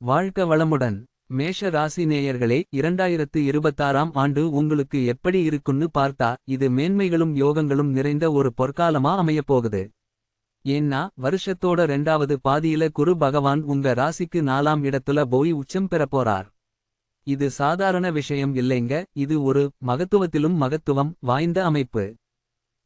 வாழ்க வளமுடன். மேஷ ராசி நேயர்களே 2026ஆம் ஆண்டு உங்களுக்கு எப்படி இருக்குன்னு பார்த்தா இது மேன்மைகளும் யோகங்களும் நிறைந்த ஒரு பொற்காலமா அமையப்போகுது. ஏன்னா வருஷத்தோட 2வது பாதியில குரு பகவான் உங்க ராசிக்கு 4ஆம் இடத்துல போய் உச்சம் பெறப்போறார். இது சாதாரண விஷயம் இல்லைங்க, இது ஒரு மகத்துவத்திலும் மகத்துவம் வாய்ந்த அமைப்பு.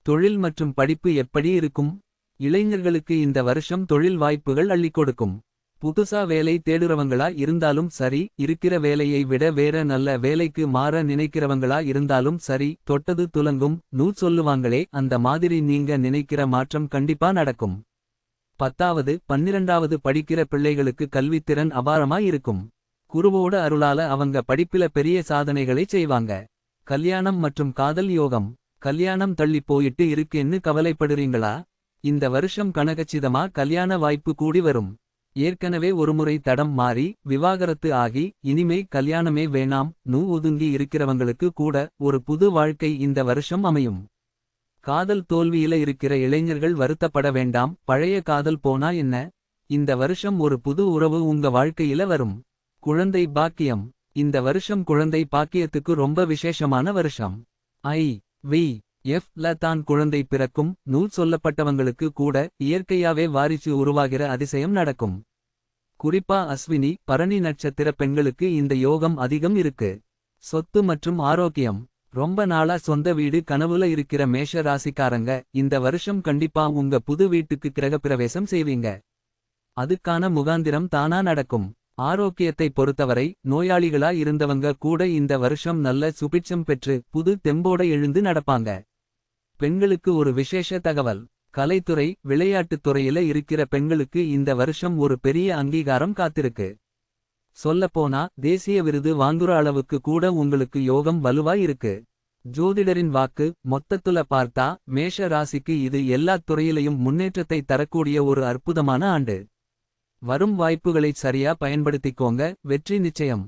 தொழில் மற்றும் படிப்பு எப்படி இருக்கும்? இளைஞர்களுக்கு இந்த வருஷம் தொழில் வாய்ப்புகள் அள்ளிக் கொடுக்கும். புதுசா வேலை தேடுறவங்களா இருந்தாலும் சரி, இருக்கிற வேலையை விட வேற நல்ல வேலைக்கு மாற நினைக்கிறவங்களா இருந்தாலும் சரி, தொட்டது துலங்கும் சொல்லுவாங்களே அந்த மாதிரி நீங்க நினைக்கிற மாற்றம் கண்டிப்பா நடக்கும். 10வது 12வது படிக்கிற பிள்ளைகளுக்கு கல்வித்திறன் அபாரமா இருக்கும். குருவோட அருளால அவங்க படிப்பில பெரிய சாதனைகளை செய்வாங்க. கல்யாணம் மற்றும் காதல் யோகம். கல்யாணம் தள்ளி போயிட்டு இருக்கேன்னு கவலைப்படுறீங்களா? இந்த வருஷம் கனகச்சிதமா கல்யாண வாய்ப்பு கூடி வரும். ஏற்கனவே ஒருமுறை தடம் மாறி விவாகரத்து ஆகி இனிமே கல்யாணமே வேணாம் ஒதுங்கி இருக்கிறவங்களுக்கு கூட ஒரு புது வாழ்க்கை இந்த வருஷம் அமையும். காதல் தோல்வியில இருக்கிற இளைஞர்கள் வருத்தப்பட வேண்டாம், பழைய காதல் போனா என்ன? இந்த வருஷம் ஒரு புது உறவு உங்க வாழ்க்கையில வரும். குழந்தை பாக்கியம். இந்த வருஷம் குழந்தை பாக்கியத்துக்கு ரொம்ப விசேஷமான வருஷம். IVF தான் குழந்தை பிறக்கும் சொல்லப்பட்டவங்களுக்கு கூட இயற்கையாவே வாரிசு உருவாகிற அதிசயம் நடக்கும். குறிப்பா அஸ்வினி பரணி நட்சத்திர பெண்களுக்கு இந்த யோகம் அதிகம் இருக்கு. சொத்து மற்றும் ஆரோக்கியம். ரொம்ப நாளா சொந்த வீடு கனவுல இருக்கிற மேஷ ராசிக்காரங்க இந்த வருஷம் கண்டிப்பா உங்க புது வீட்டுக்கு கிரகப்பிரவேசம் செய்வீங்க. அதுக்கான முகாந்திரம் தானா நடக்கும். ஆரோக்கியத்தை பொறுத்தவரை நோயாளிகளா இருந்தவங்க கூட இந்த வருஷம் நல்ல சுபிட்சம் பெற்று புது தெம்போட எழுந்து நடப்பாங்க. பெண்களுக்கு ஒரு விசேஷ தகவல். கலைத்துறை விளையாட்டுத் துறையில இருக்கிற பெண்களுக்கு இந்த வருஷம் ஒரு பெரிய அங்கீகாரம் காத்திருக்கு. சொல்லப்போனா தேசிய விருது வாங்குற அளவுக்கு கூட உங்களுக்கு யோகம் வலுவா இருக்கு. ஜோதிடரின் வாக்கு மொத்தத்துல பார்த்தா மேஷ ராசிக்கு இது எல்லாத் துறையிலையும் முன்னேற்றத்தை தரக்கூடிய ஒரு அற்புதமான ஆண்டு. வரும் வாய்ப்புகளைச் சரியா பயன்படுத்திக்கோங்க, வெற்றி நிச்சயம்.